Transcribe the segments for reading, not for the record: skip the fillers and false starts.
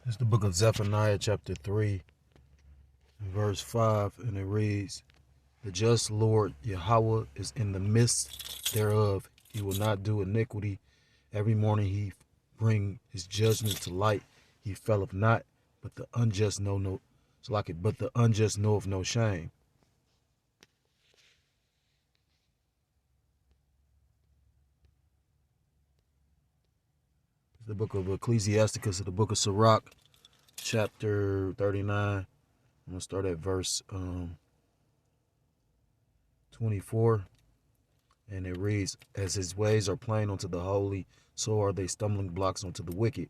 It's the book of Zephaniah, chapter 3, verse 5, and it reads, "The just Lord Yahweh is in the midst thereof. He will not do iniquity. Every morning he bring his judgment to light. He faileth not, but the unjust know no it's like it, but the unjust know of no shame." It's the book of Ecclesiasticus, the book of Sirach, chapter 39. I'm gonna start at verse 24. And it reads, "As his ways are plain unto the holy, so are they stumbling blocks unto the wicked.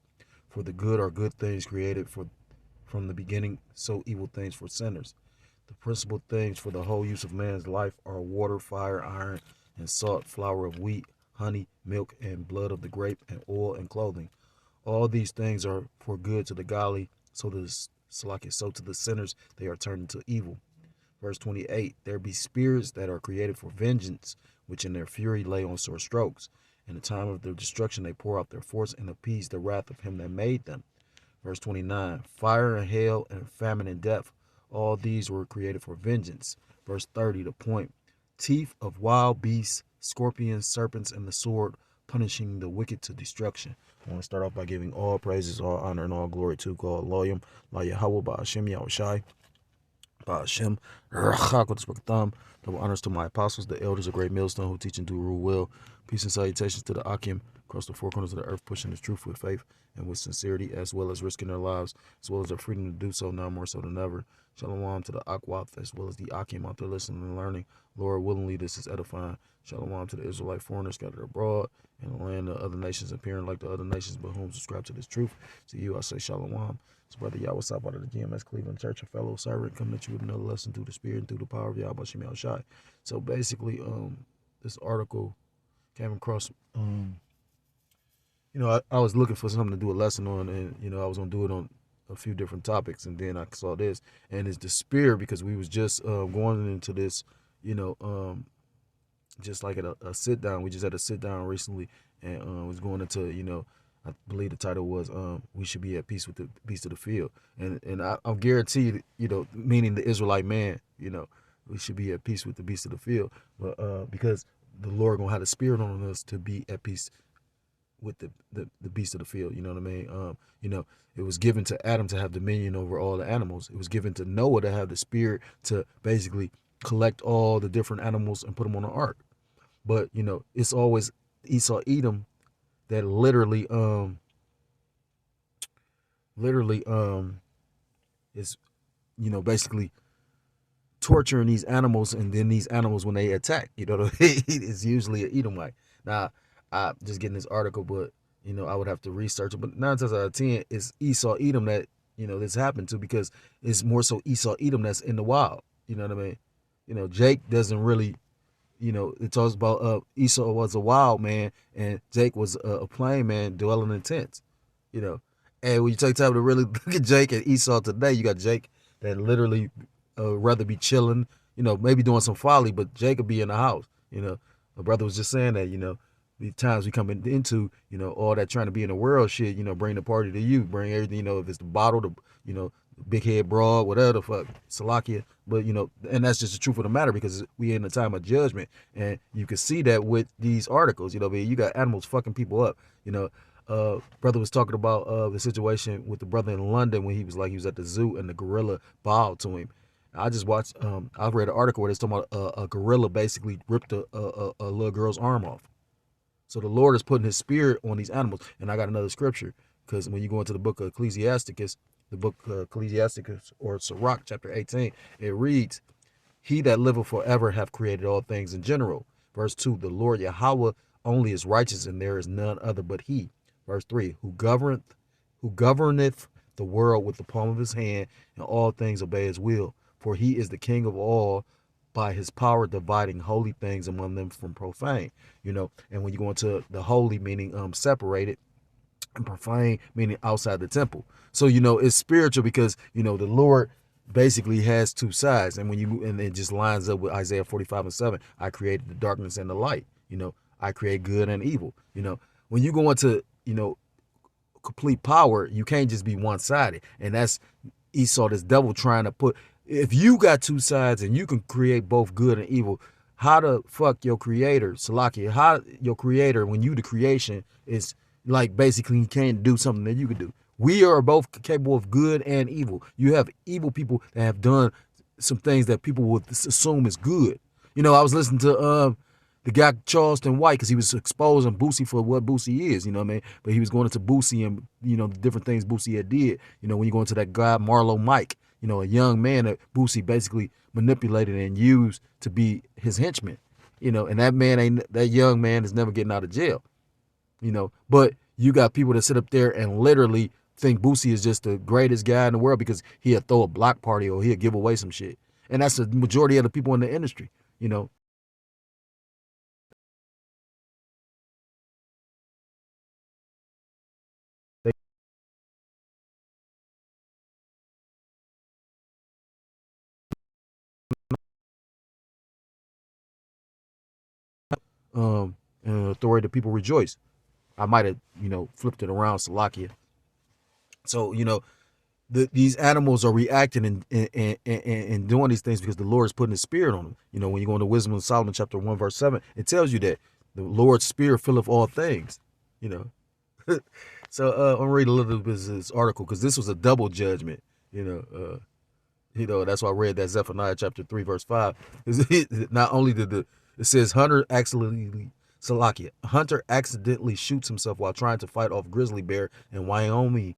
For the good are good things created from the beginning, so evil things for sinners. The principal things for the whole use of man's life are water, fire, iron, and salt, flour of wheat, honey, milk, and blood of the grape, and oil and clothing. All these things are for good to the godly, so to the sinners they are turned into evil." Verse 28, "There be spirits that are created for vengeance, which in their fury lay on sore strokes. In the time of their destruction they pour out their force and appease the wrath of him that made them." Verse 29, "Fire and hail and famine and death, all these were created for vengeance." Verse 30, the point, "Teeth of wild beasts, scorpions, serpents, and the sword, punishing the wicked to destruction." I want to start off by giving all praises, all honor, and all glory to God, Loyam, La Yahweh, Ba'ashem, Yahushai. Hashem, double honors to my apostles, the elders of Great Millstone, who teach and do rule well. Peace and salutations to the Akim across the four corners of the earth, pushing the truth with faith and with sincerity, as well as risking their lives, as well as their freedom to do so, now more so than ever. Shalom to the Akwath, as well as the Akim out there listening and learning. Lord, willingly this is edifying. Shalom to the Israelite foreigners scattered abroad in the land of other nations, appearing like the other nations, but whom subscribe to this truth. To you I say shalom. So, Brother Yah, what's up out of the GMS Cleveland Church, a fellow servant, coming at you with another lesson through the Spirit and through the power of Yahweh Shem Shai. So basically, this article came across, I was looking for something to do a lesson on, and I was gonna do it on a few different topics, and then I saw this, and it's the Spirit, because we was just going into this, just like at a sit down. We just had a sit down recently, and was going into, I believe the title was "We Should Be at Peace with the Beast of the Field," and I'm guaranteed, meaning the Israelite man, we should be at peace with the beast of the field, but because the Lord gonna have the Spirit on us to be at peace with the beast of the field. You know what I mean? It was given to Adam to have dominion over all the animals. It was given to Noah to have the Spirit to basically collect all the different animals and put them on the ark. But it's always Esau Edom that literally is basically torturing these animals, and then these animals, when they attack, it's usually an Edomite. Now, I'm just getting this article, but I would have to research it. But 9 times out of 10, it's Esau Edom that this happened to, because it's more so Esau Edom that's in the wild. You know what I mean? Jake doesn't really. It talks about Esau was a wild man and Jake was a plain man dwelling in tents. You know, and when you take time to really look at Jake and Esau today, you got Jake that literally rather be chilling, maybe doing some folly, but Jake could be in the house. My brother was just saying that, the times we come into, all that trying to be in the world shit, bring the party to you, bring everything, if it's the bottle, the big head broad, whatever the fuck, Salakia. But, and that's just the truth of the matter, because we in a time of judgment. And you can see that with these articles, you got animals fucking people up. Brother was talking about the situation with the brother in London when he was at the zoo and the gorilla bowed to him. I just watched, I read an article where it's talking about a gorilla basically ripped a little girl's arm off. So the Lord is putting his Spirit on these animals. And I got another scripture, because when you go into the book of Ecclesiasticus, or Sirach, chapter 18, it reads, "He that liveth forever hath created all things in general." Verse 2, "The Lord Yahweh only is righteous, and there is none other but he." Verse 3, who governeth the world with the palm of his hand, and all things obey his will. For he is the king of all, by his power dividing holy things among them from profane. And when you go into the holy, meaning separated, and profane, meaning outside the temple. So, it's spiritual, because, the Lord basically has two sides. And and it just lines up with Isaiah 45:7. I created the darkness and the light. I create good and evil. When you go into, complete power, you can't just be one-sided. And that's Esau, this devil trying to put, if you got two sides and you can create both good and evil, how the fuck your creator, Salakia, how your creator, when you the creation, is like basically you can't do something that you could do. We are both capable of good and evil. You have evil people that have done some things that people would assume is good. You know, I was listening to the guy Charleston White, because he was exposing Boosie for what Boosie is, you know what I mean? But he was going into Boosie and, you know, the different things Boosie had did. You know, when you go into that guy Marlo Mike, you know, a young man that Boosie basically manipulated and used to be his henchman. You know, and that young man is never getting out of jail. You know, but you got people that sit up there and literally think Boosie is just the greatest guy in the world because he'll throw a block party or he'll give away some shit. And that's the majority of the people in the industry, you know. They, and authority that people rejoice. I might have, you know, flipped it around, Salakia. So, you know, these animals are reacting and doing these things because the Lord is putting his spirit on them. You know, when you go into Wisdom of Solomon, chapter 1, verse 7, it tells you that the Lord's spirit filleth all things, you know. So I'm gonna read a little bit of this article because this was a double judgment, you know. That's why I read that Zephaniah chapter 3, verse 5. Not only did it says Hunter accidentally shoots himself while trying to fight off grizzly bear in Wyoming.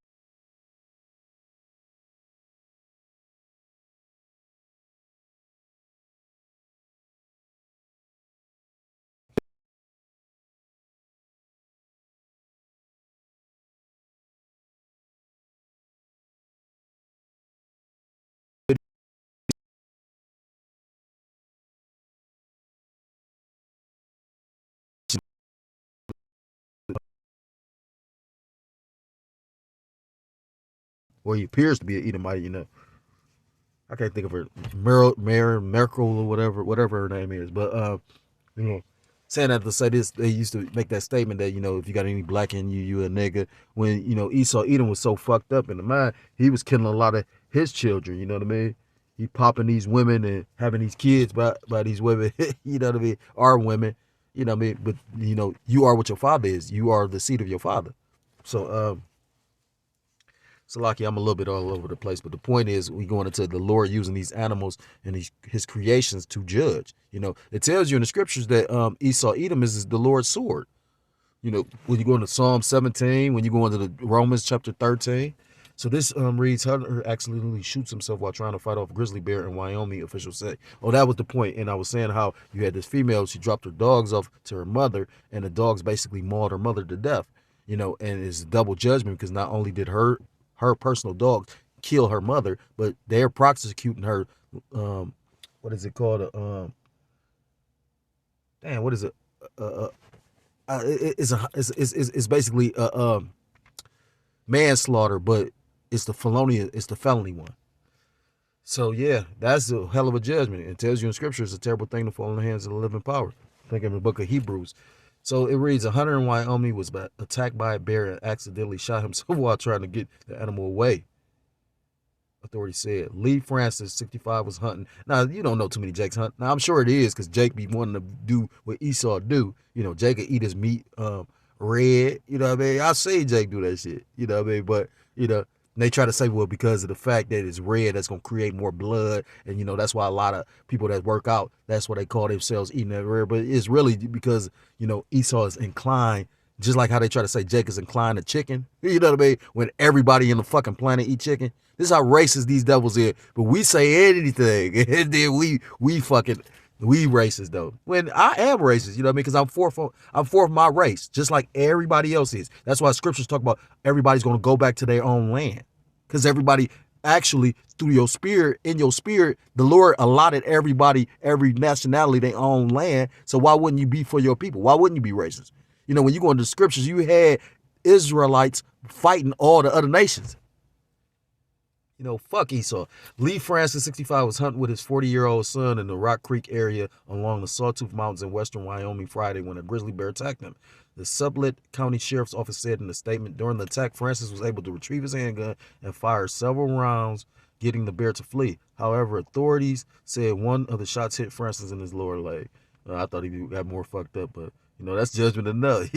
Well, he appears to be an Edomite, you know. I can't think of her, Merkel or whatever her name is. But you know, saying that to say this, they used to make that statement that, you know, if you got any black in you, you a nigga. When, you know, Esau Edom was so fucked up in the mind, he was killing a lot of his children. You know what I mean? He popping these women and having these kids by these women. You know what I mean? Our women. You know what I mean? But you know, you are what your father is. You are the seed of your father. So so lucky I'm a little bit all over the place, but the point is we going into the Lord using these animals and his creations to judge. You know, it tells you in the scriptures that Esau Edom is the Lord's sword. You know, when you go into Psalm 17, when you go into the Romans chapter 13. So this reads, Hunter accidentally shoots himself while trying to fight off grizzly bear in Wyoming, officials say. Oh, that was the point. And I was saying how you had this female, she dropped her dogs off to her mother, and the dogs basically mauled her mother to death. You know, and it's double judgment because not only did her personal dogs kill her mother, but they're prosecuting her. What is it called? What is it? It's basically manslaughter, but it's the felony one. So yeah, that's a hell of a judgment. It tells you in scripture it's a terrible thing to fall in the hands of the living power. I think in the book of Hebrews. So it reads, a hunter in Wyoming was attacked by a bear and accidentally shot himself while trying to get the animal away. Authorities said. Lee Francis, 65, was hunting. Now, you don't know too many Jakes hunt. Now, I'm sure it is because Jake be wanting to do what Esau do. You know, Jake could eat his meat red. You know what I mean? I see Jake do that shit. You know what I mean? But, you know, they try to say, well, because of the fact that it's red, that's going to create more blood. And, you know, that's why a lot of people that work out, that's what they call themselves eating that red. But it's really because, you know, Esau is inclined, just like how they try to say Jake is inclined to chicken. You know what I mean? When everybody in the fucking planet eat chicken. This is how racist these devils is. But we say anything. And then we racist though. When I am racist, you know what I mean? Because I'm for my race, just like everybody else is. That's why scriptures talk about everybody's going to go back to their own land. Because everybody actually, through your spirit, in your spirit, the Lord allotted everybody, every nationality, their own land. So why wouldn't you be for your people? Why wouldn't you be racist? You know, when you go into the scriptures, you had Israelites fighting all the other nations. You know, fuck Esau. Lee Francis, 65, was hunting with his 40-year-old son in the Rock Creek area along the Sawtooth Mountains in western Wyoming Friday when a grizzly bear attacked him. The Sublette County Sheriff's Office said in a statement, during the attack, Francis was able to retrieve his handgun and fire several rounds, getting the bear to flee. However, authorities said one of the shots hit Francis in his lower leg. I thought he got more fucked up, but that's judgment enough.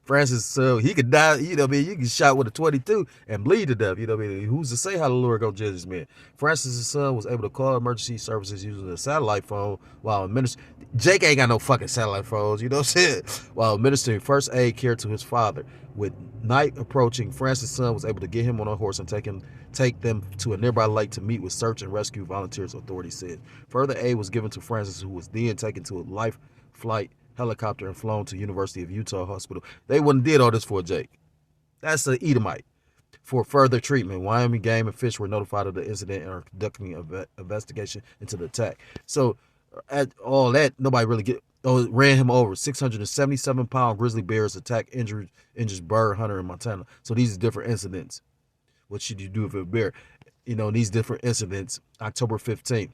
Francis, he could die. You can shot with a 22 and bleed to death. Who's to say how the Lord gonna judge this man? Francis's son was able to call emergency services using a satellite phone while administering. Jake ain't got no fucking satellite phones. You know what I'm saying? While administering first aid care to his father. With night approaching, Francis' son was able to get him on a horse and take them to a nearby lake to meet with search and rescue volunteers, authorities said. Further aid was given to Francis, who was then taken to a life flight helicopter and flown to University of Utah Hospital. They wouldn't did all this for Jake. That's an Edomite. For further treatment, Wyoming Game and Fish were notified of the incident and are conducting an investigation into the attack. So at all that, nobody really ran him over. 677-pound grizzly bears attack injures bird hunter in Montana. So these are different incidents. What should you do if a bear? These different incidents. October 15th.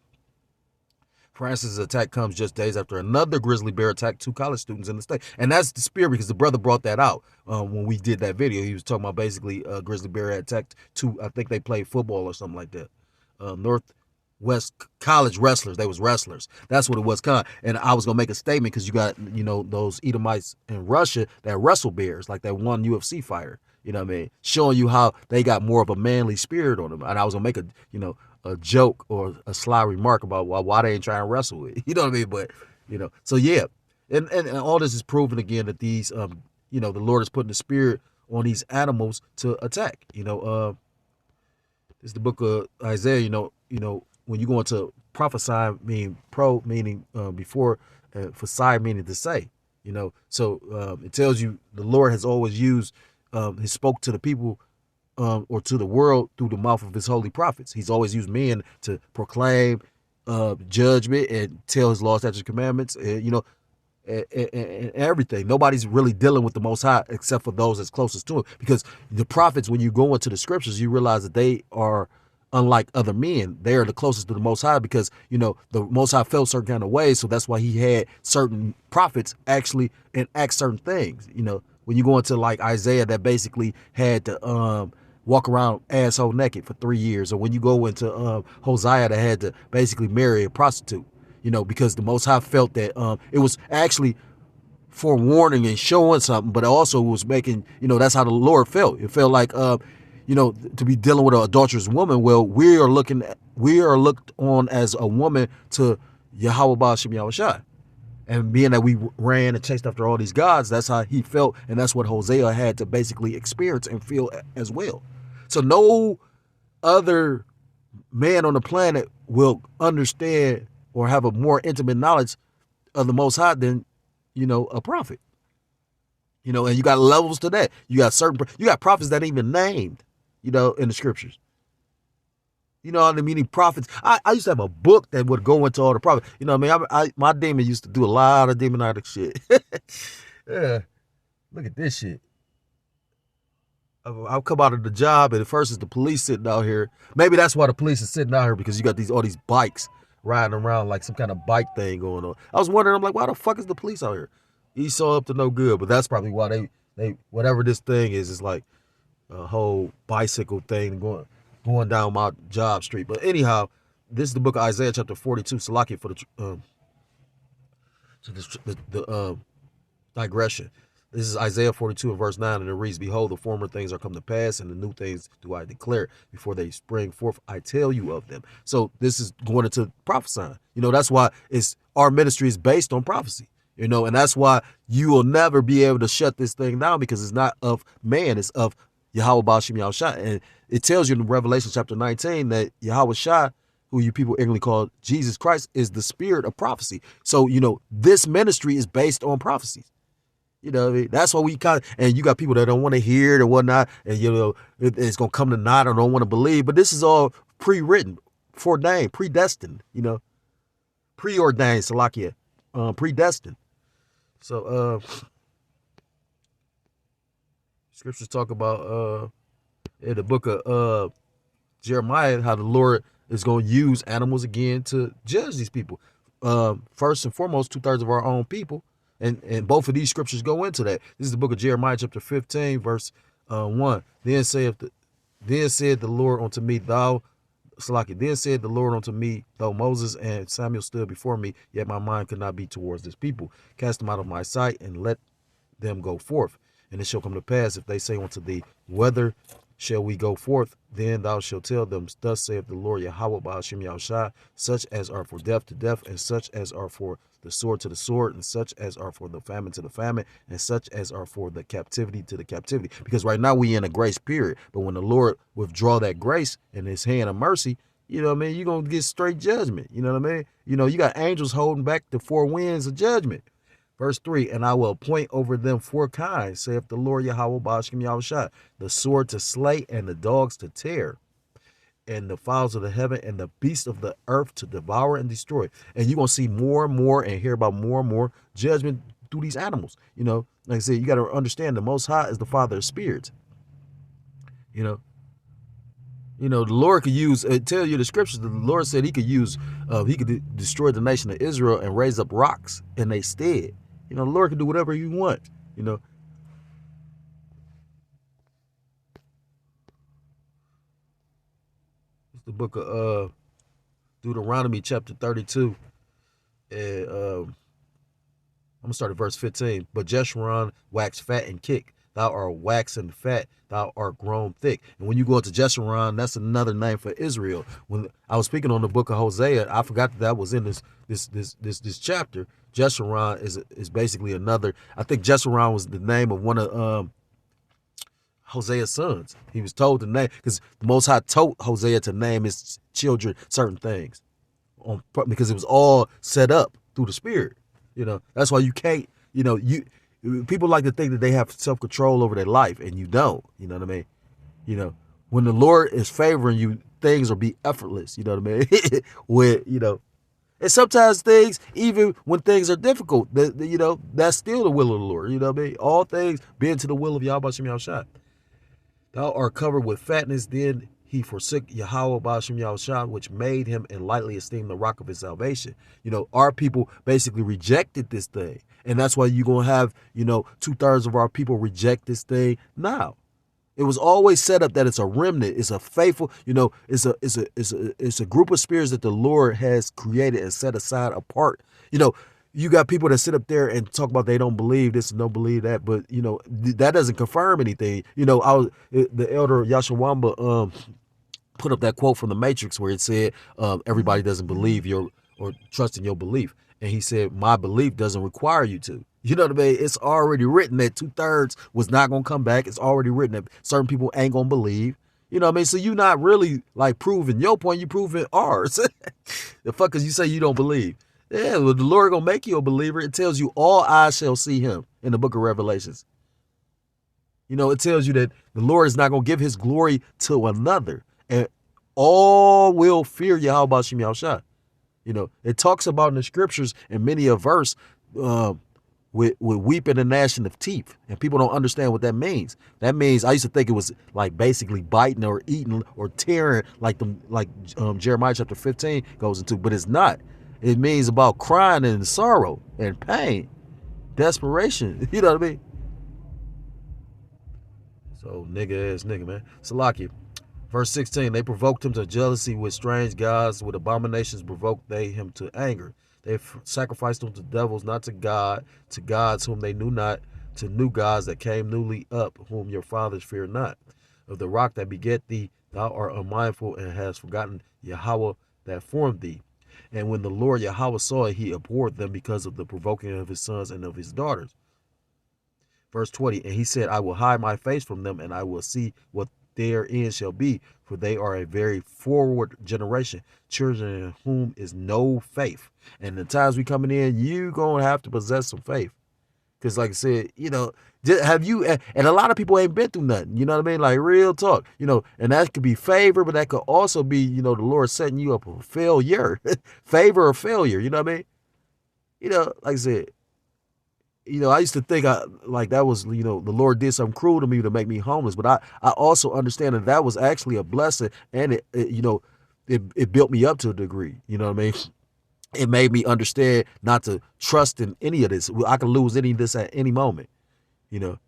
Francis' attack comes just days after another grizzly bear attacked 2 college students in the state. And that's the spirit, because the brother brought that out when we did that video. He was talking about basically a grizzly bear had attacked 2, I think they played football or something like that. Northwest college wrestlers. They was wrestlers. That's what it was. And I was going to make a statement because you got, those Edomites in Russia that wrestle bears, like that one UFC fighter. You know what I mean? Showing you how they got more of a manly spirit on them. And I was going to make a joke or a sly remark about why they ain't trying to wrestle with. You know what I mean? But, so yeah. And all this is proven again that these, the Lord is putting the spirit on these animals to attack. This is the book of Isaiah, when you go into prophesy, meaning before, phesai meaning to say, so it tells you the Lord has always used, he spoke to the people or to the world through the mouth of his holy prophets. He's always used men to proclaim judgment and tell his laws, statutes, commandments, and everything. Nobody's really dealing with the Most High except for those that's closest to him. Because the prophets, when you go into the scriptures, you realize that they are unlike other men. They are the closest to the Most High because, the Most High felt certain kind of ways. So that's why he had certain prophets actually enact certain things. When you go into like Isaiah that basically had to walk around asshole naked for 3 years. Or when you go into Hosea that had to basically marry a prostitute, because the Most High felt that it was actually forewarning and showing something, but also was making, that's how the Lord felt. It felt like, to be dealing with an adulterous woman. Well, we are looked on as a woman to Yahweh Ba'ashem Yahushua. And being that we ran and chased after all these gods, that's how he felt. And that's what Hosea had to basically experience and feel as well. So no other man on the planet will understand or have a more intimate knowledge of the Most High than, a prophet. And you got levels to that. You got prophets that ain't even named, in the scriptures. Meaning prophets. I used to have a book that would go into all the prophets. My demon used to do a lot of demonic shit. Yeah. Look at this shit. I'll come out of the job, and at first it's the police sitting out here. Maybe that's why the police is sitting out here, because you got all these bikes riding around like some kind of bike thing going on. I was wondering, I'm like, why the fuck is the police out here? Esau up to no good, but that's probably why they whatever this thing is like a whole bicycle thing going down my job street. But anyhow, this is the book of Isaiah chapter 42. Salaki for the digression. This is Isaiah 42 and verse 9, and it reads, "Behold, the former things are come to pass, and the new things do I declare. Before they spring forth, I tell you of them." So this is going into prophesying. That's why our ministry is based on prophecy. And that's why you will never be able to shut this thing down, because it's not of man, it's of Yahweh Ba'ashem Yahushua. And it tells you in Revelation chapter 19 that Yahweh Shai, who you people ignorantly call Jesus Christ, is the spirit of prophecy. So, this ministry is based on prophecies. That's why we and you got people that don't want to hear it or whatnot, and it's gonna come to naught or don't want to believe. But this is all pre-written, foreordained, predestined, preordained, Salakia, predestined. So scriptures talk about in the book of Jeremiah how the Lord is going to use animals again to judge these people. First and foremost, 2/3 of our own people, And both of these scriptures go into that. This is the book of Jeremiah, chapter 15, verse 1. Then said the Lord unto me, then said the Lord unto me, though Moses and Samuel stood before me, yet my mind could not be towards this people. Cast them out of my sight, and let them go forth. And it shall come to pass, if they say unto thee, Whether shall we go forth? Then thou shalt tell them, Thus saith the Lord Yahweh Ba'ashem Yahushua, such as are for death to death, and such as are for the sword to the sword, and such as are for the famine to the famine, and such as are for the captivity to the captivity. Because right now we in a grace period, but when the Lord withdraw that grace and his hand of mercy, you know what I mean, you're going to get straight judgment. You know what I mean? You know, you got angels holding back the four winds of judgment. Verse 3, and I will appoint over them 4 kinds, saith the Lord Yahweh Ba'ashem Yahushua, the sword to slay, and the dogs to tear, and the fowls of the heaven, and the beasts of the earth to devour and destroy. And you're going to see more and more and hear about more and more judgment through these animals. You know, like I said, you got to understand the Most High is the Father of spirits. You know, the Lord could use, tell you the scriptures, the Lord said he could destroy the nation of Israel and raise up rocks in their stead. You know, the Lord can do whatever he wants, you know. It's the book of Deuteronomy chapter 32. And I'm going to start at verse 15. But Jeshurun waxed fat and kick. Thou art waxen fat, thou art grown thick. And when you go into Jeshurun, that's another name for Israel. When I was speaking on the book of Hosea, I forgot that was in this chapter. Jeshurun is basically another. I think Jeshurun was the name of one of Hosea's sons. He was told to name, because the Most High told Hosea to name his children certain things, because it was all set up through the Spirit. You know, that's why you can't. You know, people like to think that they have self-control over their life, and you don't. You know what I mean? You know, when the Lord is favoring you, things will be effortless. You know what I mean? And sometimes things, even when things are difficult, that's still the will of the Lord. You know what I mean? All things being to the will of Yahweh Shem Yahushua. Thou art covered with fatness. Then he forsook Yahweh Ba'ashem Yahushua, which made him and lightly esteemed the rock of his salvation. You know, our people basically rejected this thing. And that's why you're going to have, 2/3 of our people reject this thing now. It was always set up that it's a remnant. It's a faithful, it's a group of spirits that the Lord has created and set aside apart. You got people that sit up there and talk about they don't believe this and don't believe that, but that doesn't confirm anything. The elder Yashawamba put up that quote from the Matrix where it said, everybody doesn't believe or trust in your belief. And he said, my belief doesn't require you to. You know what I mean? It's already written that 2/3 was not going to come back. It's already written that certain people ain't going to believe. You know what I mean? So you're not really like proving your point. You're proving ours. The fuck is you say you don't believe? Yeah, well, the Lord going to make you a believer. It tells you all eyes shall see him in the book of Revelations. It tells you that the Lord is not going to give his glory to another. And all will fear Yahweh Ba'ashem Yahushua. It talks about in the scriptures in many a verse with weeping and gnashing of teeth, and people don't understand what that means. That means, I used to think it was like basically biting or eating or tearing, like Jeremiah chapter 15 goes into, but it's not. It means about crying and sorrow and pain, desperation. You know what I mean? So nigga ass nigga, man. Salakia. Verse 16, they provoked him to jealousy with strange gods, with abominations provoked they him to anger. They sacrificed him to devils, not to God, to gods whom they knew not, to new gods that came newly up, whom your fathers fear not. Of the rock that beget thee, thou art unmindful and hast forgotten Yahweh that formed thee. And when the Lord Yahweh saw it, he abhorred them because of the provoking of his sons and of his daughters. Verse 20, and he said, I will hide my face from them, and I will see what their end shall be, for they are a very forward generation, children in whom is no faith. And the times we coming in, you gonna have to possess some faith, because like I said, have you? And a lot of people ain't been through nothing. You know what I mean? Like real talk. And that could be favor, but that could also be, the Lord setting you up for failure, favor or failure. You know what I mean? Like I said. I used to think that was, the Lord did something cruel to me to make me homeless. But I also understand that was actually a blessing. And it built me up to a degree. You know what I mean? It made me understand not to trust in any of this. I could lose any of this at any moment. You know,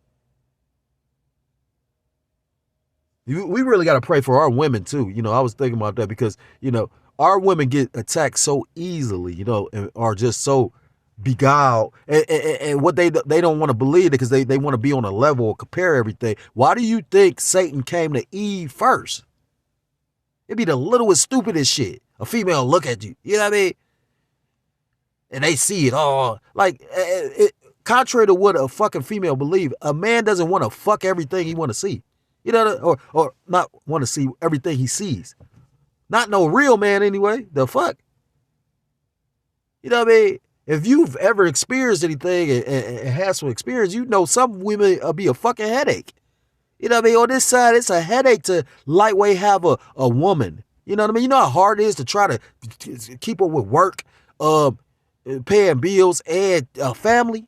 we really got to pray for our women too. I was thinking about that because our women get attacked so easily. And are just so beguiled, and what they don't want to believe it because they want to be on a level or compare everything. Why do you think Satan came to Eve first? It'd be the littlest, stupidest shit. A female look at you, you know what I mean, and they see it all. Like, contrary to what a fucking female believe, a man doesn't want to fuck everything he want to see. Or not want to see everything he sees. Not no real man anyway. The fuck? You know what I mean? If you've ever experienced anything and had some experience, some women be a fucking headache. You know what I mean? On this side, it's a headache to lightweight have a woman. You know what I mean? You know how hard it is to try to keep up with work, paying bills, and family?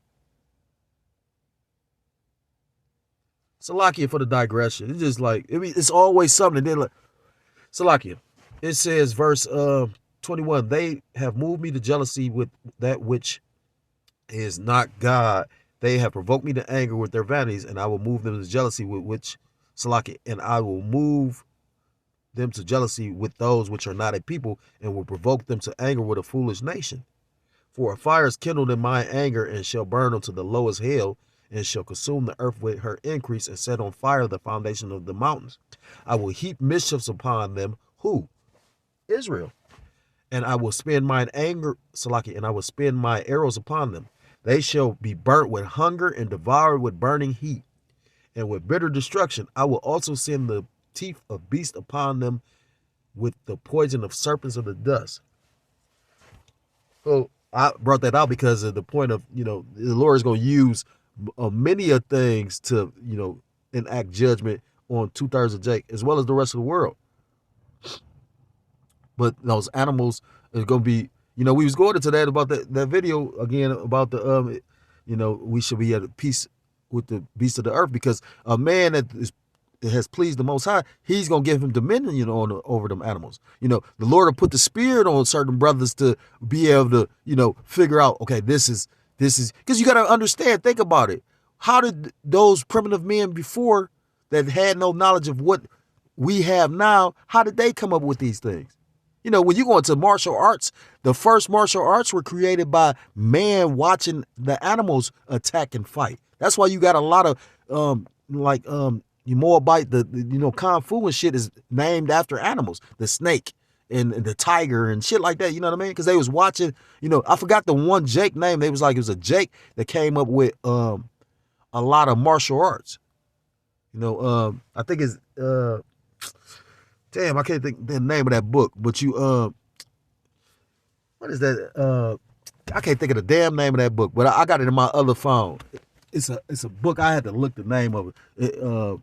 Salakia for the digression. It's just like, it's always something. Then, like, Salakia. It says, verse 21, they have moved me to jealousy with that which is not God. They have provoked me to anger with their vanities, and I will move them to jealousy with which, Salakia, and I will move them to jealousy with those which are not a people, and will provoke them to anger with a foolish nation. For a fire is kindled in my anger, and shall burn unto the lowest hell, and shall consume the earth with her increase, and set on fire the foundation of the mountains. I will heap mischiefs upon them. Who? Israel. And I will spend mine anger, Salaki, and I will spend my arrows upon them. They shall be burnt with hunger and devoured with burning heat. And with bitter destruction, I will also send the teeth of beasts upon them with the poison of serpents of the dust. So I brought that out because of the point of, the Lord is going to use many of things to, enact judgment on 2/3 of Jake, as well as the rest of the world. But those animals is going to be, we was going into that about that video again about the, we should be at peace with the beasts of the earth, because a man that has pleased the Most High, he's going to give him dominion, over them animals. The Lord will put the spirit on certain brothers to be able to, figure out, okay, this is, because you got to understand, think about it. How did those primitive men before that had no knowledge of what we have now, how did they come up with these things? When you go into martial arts, the first martial arts were created by man watching the animals attack and fight. That's why you got a lot of, you Moabite, the Kung Fu and shit is named after animals. The snake and the tiger and shit like that, you know what I mean? Because they was watching, I forgot the one Jake name. They was like, it was a Jake that came up with a lot of martial arts. I think it's, damn, I can't think the name of that book, but what is that? I can't think of the damn name of that book, but I got it in my other phone. It's a book. I had to look the name of it.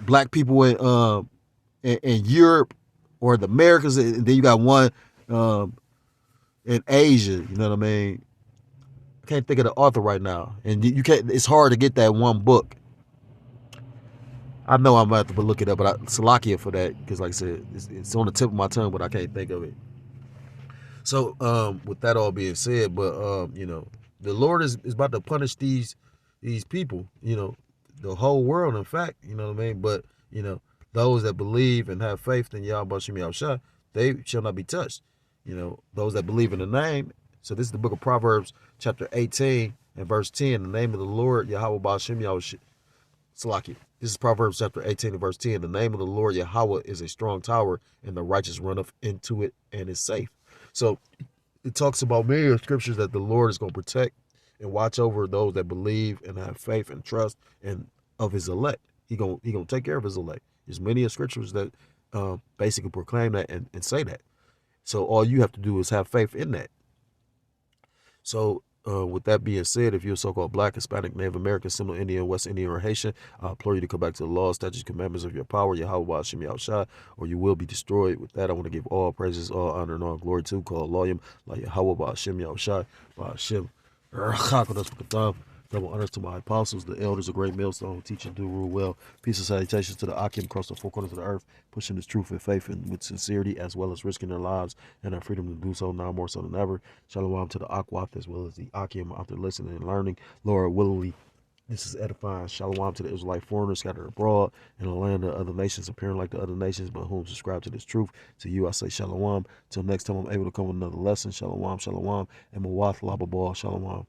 Black people in Europe or the Americas, and then you got one in Asia. You know what I mean? I can't think of the author right now, and you can't. It's hard to get that one book. I know I'm about to look it up, but Salakia for that, because like I said, it's on the tip of my tongue, but I can't think of it. So with that all being said, but the Lord is about to punish these people, the whole world, in fact, you know what I mean? But, those that believe and have faith in Yahweh Shem Yahushua, they shall not be touched. Those that believe in the name. So this is the book of Proverbs, chapter 18 and verse 10. The name of the Lord, Yahweh Shem Yahushua. Salaki. This is Proverbs chapter 18 and verse 10. The name of the Lord Yahweh is a strong tower, and the righteous runneth into it and is safe. So it talks about many scriptures that the Lord is going to protect and watch over those that believe and have faith and trust and of his elect. He gonna take care of his elect. There's many scriptures that basically proclaim that and say that. So all you have to do is have faith in that. So with that being said, if you're so-called Black, Hispanic, Native American, Seminole Indian, West Indian, or Haitian, I implore you to come back to the laws, statutes, commandments of your power, Yahweh Hashem Yahushua, or you will be destroyed. With that, I want to give all praises, all honor, and all glory to call Loyam, like Yahweh Hashem Yahushua, Hashem, Double honors to my apostles, the elders, a great millstone who teach and do rule well. Peace and salutations to the Akim across the four corners of the earth, pushing this truth and faith and with sincerity, as well as risking their lives and their freedom to do so now more so than ever. Shalom to the Akwaf as well as the Akim out there listening and learning. Lord, willingly, this is edifying. Shalom to the Israelite foreigners scattered abroad in the land of other nations, appearing like the other nations, but whom subscribe to this truth. To you I say shalom. Till next time I'm able to come with another lesson. Shalom, shalom, and Mawath Lababal. Shalom.